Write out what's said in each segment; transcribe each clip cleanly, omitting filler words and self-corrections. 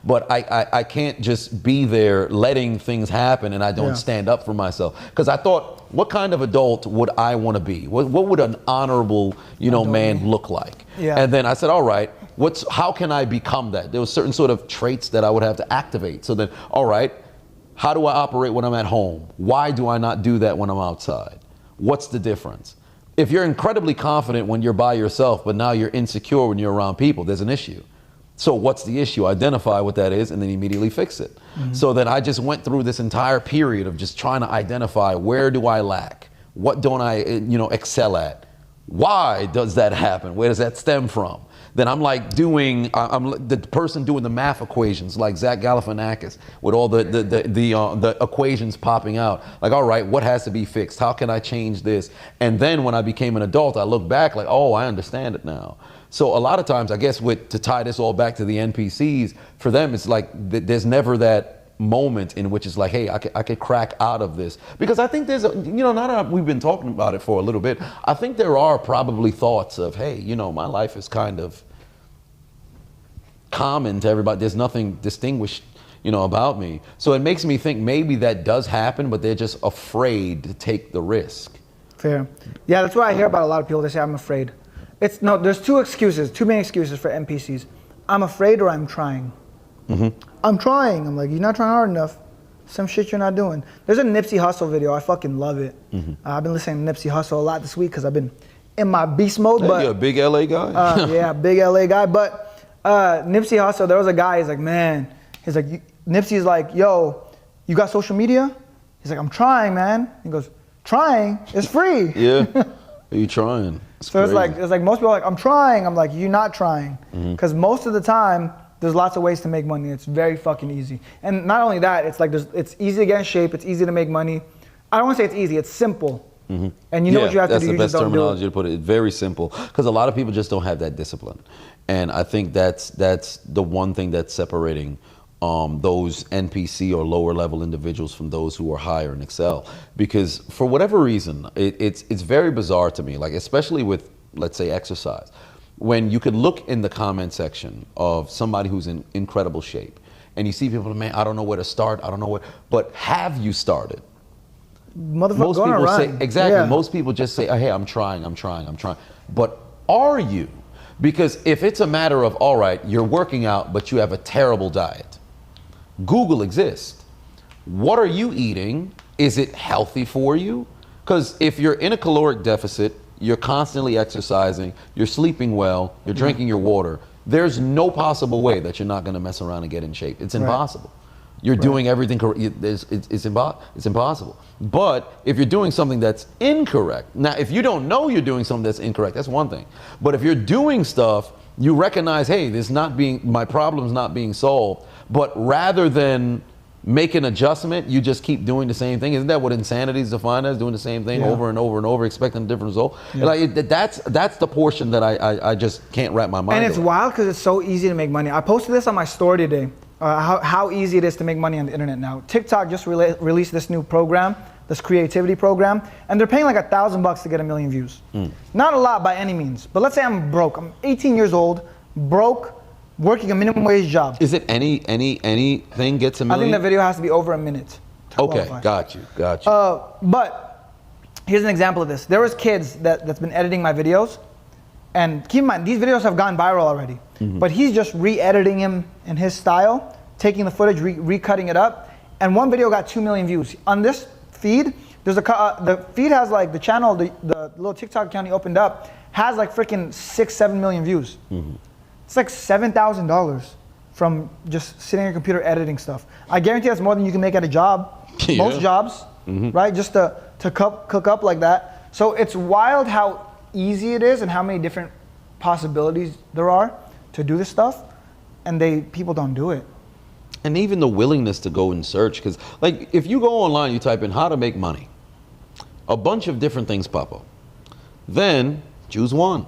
but I can't just be there letting things happen and I don't stand up for myself. Because I thought, what kind of adult would I want to be? What would an honorable, man look like? Yeah. And then I said, all right, how can I become that? There was certain sort of traits that I would have to activate. So then, all right, how do I operate when I'm at home? Why do I not do that when I'm outside? What's the difference? If you're incredibly confident when you're by yourself, but now you're insecure when you're around people, there's an issue. So what's the issue? Identify what that is and then immediately fix it. Mm-hmm. So then I just went through this entire period of just trying to identify, where do I lack? What don't I, excel at? Why does that happen? Where does that stem from? Then I'm like I'm the person doing the math equations, like Zach Galifianakis, with all the equations popping out. Like, all right, what has to be fixed? How can I change this? And then when I became an adult, I look back like, oh, I understand it now. So a lot of times, I guess, to tie this all back to the NPCs, for them, it's like there's never that moment in which it's like, hey, I could crack out of this. Because I think there's now that we've been talking about it for a little bit, I think there are probably thoughts of, hey, my life is kind of common to everybody. There's nothing distinguished, about me. So it makes me think maybe that does happen, but they're just afraid to take the risk. Fair. Yeah, that's what I hear about a lot of people. They say, I'm afraid. There's two main excuses for NPCs. I'm afraid or I'm trying. Mm-hmm. I'm trying. I'm like, you're not trying hard enough. Some shit you're not doing. There's a Nipsey Hussle video. I fucking love it. Mm-hmm. I've been listening to Nipsey Hussle a lot this week because I've been in my beast mode. Hey, but you're a big LA guy? Yeah, big LA guy. But Nipsey Hussle, there was a guy, he's like, man. He's like, Nipsey's like, yo, you got social media? He's like, I'm trying, man. He goes, trying? It's free. Yeah. Are you trying? So it's like most people are like, I'm trying. I'm like, you're not trying. Because most of the time, there's lots of ways to make money. It's very fucking easy. And not only that, it's like it's easy to get in shape. It's easy to make money. I don't want to say it's easy. It's simple. Mm-hmm. And you know what you have to do. That's the best terminology to put it. It's very simple. Because a lot of people just don't have that discipline. And I think that's the one thing that's separating those NPC or lower level individuals from those who are higher and excel. Because for whatever reason, it's very bizarre to me, like especially with, let's say, exercise. When you could look in the comment section of somebody who's in incredible shape and you see people, man, I don't know where to start, but have you started? Motherfucker, most people say, exactly, yeah. Most people just say, hey, I'm trying. But are you? Because if it's a matter of, all right, you're working out, but you have a terrible diet, Google exists. What are you eating? Is it healthy for you? Because if you're in a caloric deficit, you're constantly exercising, you're sleeping well, you're drinking your water, there's no possible way that you're not going to mess around and get in shape. It's impossible. You're doing everything correct. It's impossible. But if you're doing something that's incorrect, now if you don't know you're doing something that's incorrect, that's one thing. But if you're doing stuff, you recognize, hey, my problem's not being solved. But rather than make an adjustment, you just keep doing the same thing. Isn't that what insanity is defined as? Doing the same thing over and over and over, expecting a different result. Yeah. Like that's the portion that I just can't wrap my mind around. And it's wild because it's so easy to make money. I posted this on my story today. How easy it is to make money on the internet now. TikTok just released this new program, this creativity program, and they're paying like $1,000 to get 1 million views. Not a lot by any means, but let's say I'm broke. I'm 18 years old, broke, working a minimum wage job. Is it anything gets 1 million? I think the video has to be over a minute. Okay, got you. But here's an example of this. There was kids that's been editing my videos, and keep in mind, these videos have gone viral already. Mm-hmm. But he's just re-editing him in his style, taking the footage, recutting it up, and one video got 2 million views. On this feed, the feed has like the channel, the little TikTok account he opened up, has like freaking 6-7 million views. Mm-hmm. It's like $7,000 from just sitting on your computer editing stuff. I guarantee that's more than you can make at a job. Yeah. Most jobs, right? Just to cook up like that. So it's wild how easy it is and how many different possibilities there are to do this stuff, and people don't do it. And even the willingness to go and search, because like if you go online, you type in how to make money, a bunch of different things pop up. Then choose one,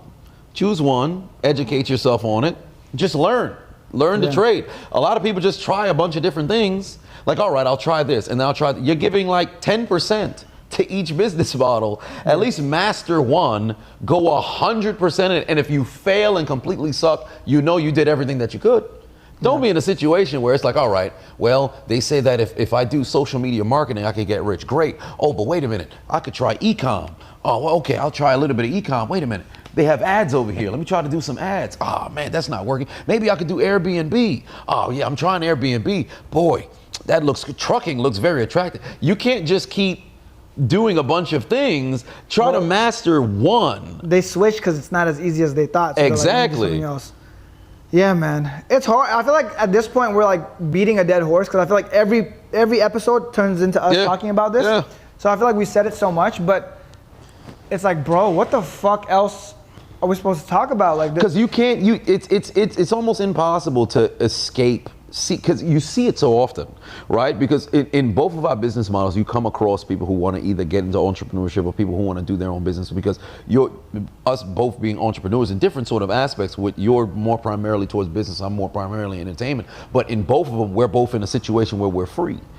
educate yourself on it, just learn the trade. A lot of people just try a bunch of different things, like, all right, I'll try this, and then I'll try you're giving like 10% to each business model. At least master one, go 100% in it, and if you fail and completely suck, you know you did everything that you could. Don't be in a situation where it's like, all right, well, they say that if I do social media marketing, I can get rich. Great. Oh, but wait a minute. I could try e-com. Oh, well, okay, I'll try a little bit of e-com. Wait a minute. They have ads over here. Let me try to do some ads. Oh, man, that's not working. Maybe I could do Airbnb. Oh, yeah, I'm trying Airbnb. Boy, trucking looks very attractive. You can't just keep doing a bunch of things. Try to master one. They switch because it's not as easy as they thought. So Exactly. Yeah, man, it's hard. I feel like at this point we're like beating a dead horse because I feel like every episode turns into us talking about this. Yeah. So I feel like we said it so much, but it's like, bro, what the fuck else are we supposed to talk about? Like, because you can't. It's almost impossible to escape. Because you see it so often, right? Because in both of our business models, you come across people who want to either get into entrepreneurship or people who want to do their own business. Because us both being entrepreneurs in different sort of aspects, you're more primarily towards business, I'm more primarily entertainment. But in both of them, we're both in a situation where we're free.